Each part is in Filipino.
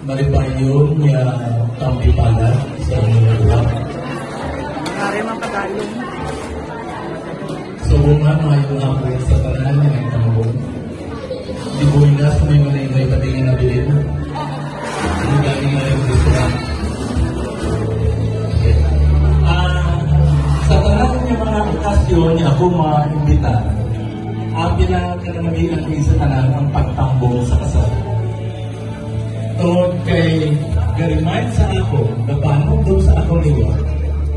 Maripayon niya tampi pala sa mga luwa. Kaya mga pagkain. So, bunga mayroon ako sa tanan niya ng tambong. Di buhay na sa may manay patingin na bilin. Hindi galing na yung restaurant. Sa tanan niya mga okasyon niya ako maimbita. Pinagkanamagin ang isa tanan ang pagtambong sa kasal. Tungod kay garimahin sa ako, napanong doon sa akong liwa,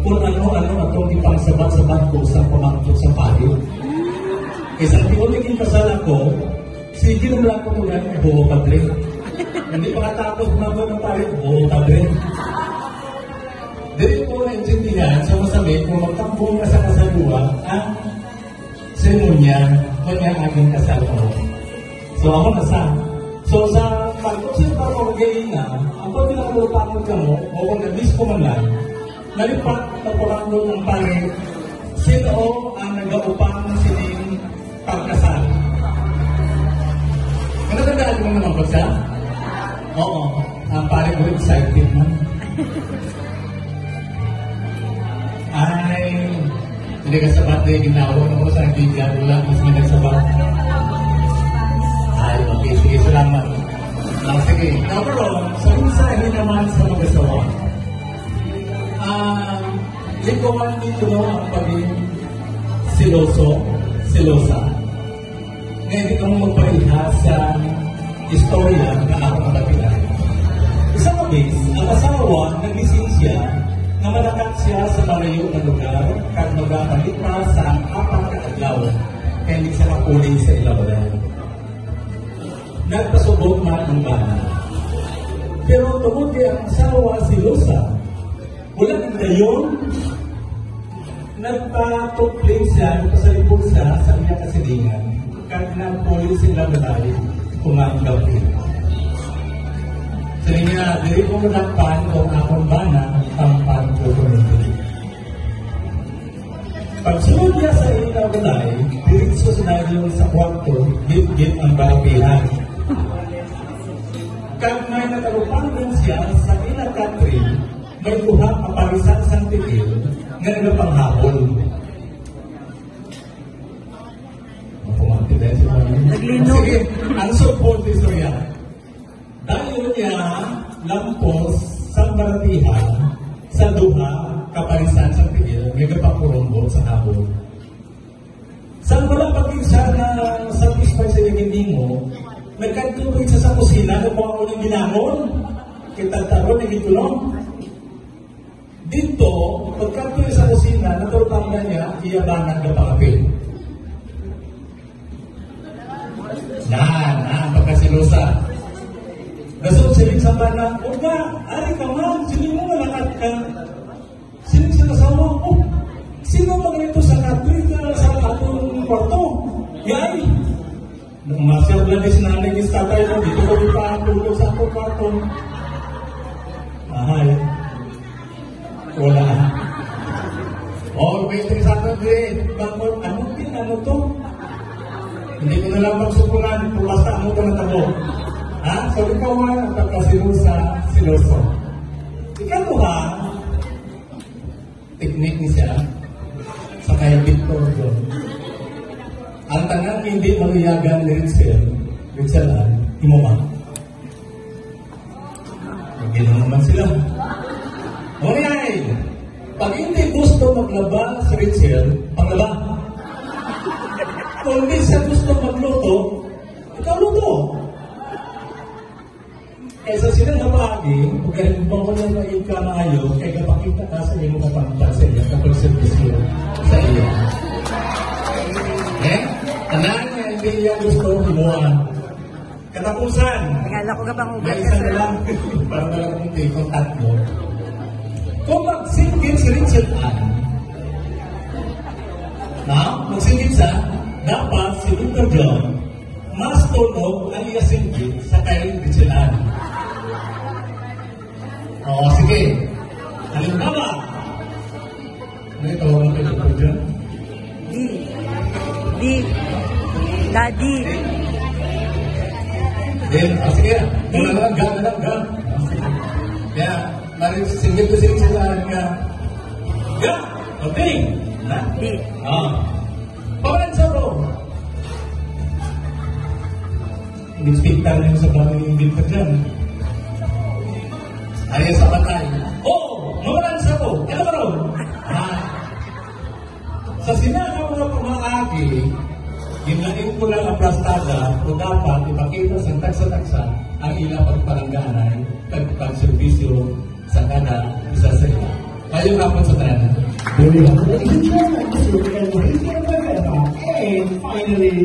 kung ano-ano atong ipangsabat-sabat ko sa pamangkot sa payo. Kaysa tiyon naging kasal ako, sige naman ako ito yan, buho padre. Hindi pa katapos mga ng payo, buho padre. Dito ko naintindihan sa masabi kung magtambong ka sa kasaluwa, ang seremonya, kanya aking kasal ko. So ako nasa. So sa pag-usap ako mag-iina, ang pag-pinakalupangon ka mo, o kung nabis ko man lang, nalipat na poranglo ng pare, sino ang nag-aupang ng sining pagkasal. Kanatandaan mo naman ba siya? Oo. Ang pare ko excited man. Ay, hindi ka sabat na yung ginawa ko sa bigyan, wala mas may nagsabat. Ay, okay, sige, salamat. Sige, overall, sa mensahe naman sa mag-asawa, likuan dito ang paging silosa. Ngayon, hindi ka mo magpahilhas sa istorya na ako matapilan. Isang mabis, ang asawa, nagising siya na malakat siya sa malayo na lugar at magapalit pa sa apat na adlaw kaya hindi siya mapuling sa ilawalan. Nagpasubok man ang bana. Pero tungkol kay ang asawa si Lusa, wala nang gayon, nagpatupling siya, nagpasalipog siya sa kanyang kasilingan kahit nagpuling sila balay kumanggaw rin. Sabi niya, dili ko manakpan kung akong bana tampan ko kumindi. Pagsunod niya sa ilabalay, diritso sinayong sa kwarto, git-git ang barapihan. Kag may nakalupang din siya sa ina Catherine, may buhang kaparisan sang tigil na nagapanghabol. Pumanti dahil si Naglino. Sige, ang support istorya. Dahil niya lampos sa baratihan sa duha kaparisan sang tigil, may nagapangkurumbol sa habol. Saan wala pag-isa na satisfy sa nagindingo, nagkantulog siya sa kusina na kung ako ng ginamon, kitagtaro na gitulong. Dito, pagkantulog sa kusina, natulpang na niya, iyabangan na pangapil. Pagkasilusa. Nasunod siling sa bana, o nga, ari ka man, sino mo malakat ka? Sino sa kasama? O, sino magrito sa Catherine sa atong kwarto? Yay! Nung masyal lang din sinanay ni tatay mo, dito ko rin pa tulog sa ako kwarto. Mahal. Wala. O, may interesado din. Bakit, ano to? Hindi ko na lang magsupulan kung basta ano ito natabo. Ha? So, ikaw nga ang pagkasilusa, siloso. Ikaw ha, teknik ni siya sa kay Victor John. Ang tanang hindi maluyagan ni Ritzelan, imuma. Gano'n naman sila. Okay, pag hindi gusto maglaba si Ritzel, panglaba. Kung hindi siya gusto magluto, ikaw luto. Kaysa sila na pagi, pagkarin mo ko na ika na ayo, kaya kapakita ka sa iyo mapangtan sa iyo kapag servisyo sa iyo. Tanan nga hindi niya gusto himuan. Katapusan. Tingala ko ka bang ugat may ka, isa sir? na lang, para na lang kung take tatlo. Kung magsinggit si Richard Ann, magsinggit siya, dapat si Victor John, mas tunog ang iya singgit sa kay Richard Ann. O, sige. Halimbawa, may tawag ng Victor John? Di. Daddy. Then, sige, muna lang, ga. Ari, singgit ko sila nga. Ya, okay. Na? Di. Paman sa bro. Inspektar niyo sa bagay yung bilpad dyan. Ari sa patay. Mawalan sa bro. Ano ba ron? Sa sinaga mga pamangaki, ginain ko lang ang plastada o dapat ipakita sa taksa-taksa ang ilang pagparangganay at pagservisyo sa kada isa sa ila. Ngayong hapon sa tanan. Ladies and gentlemen, Mr. Enrique Rivera, and finally,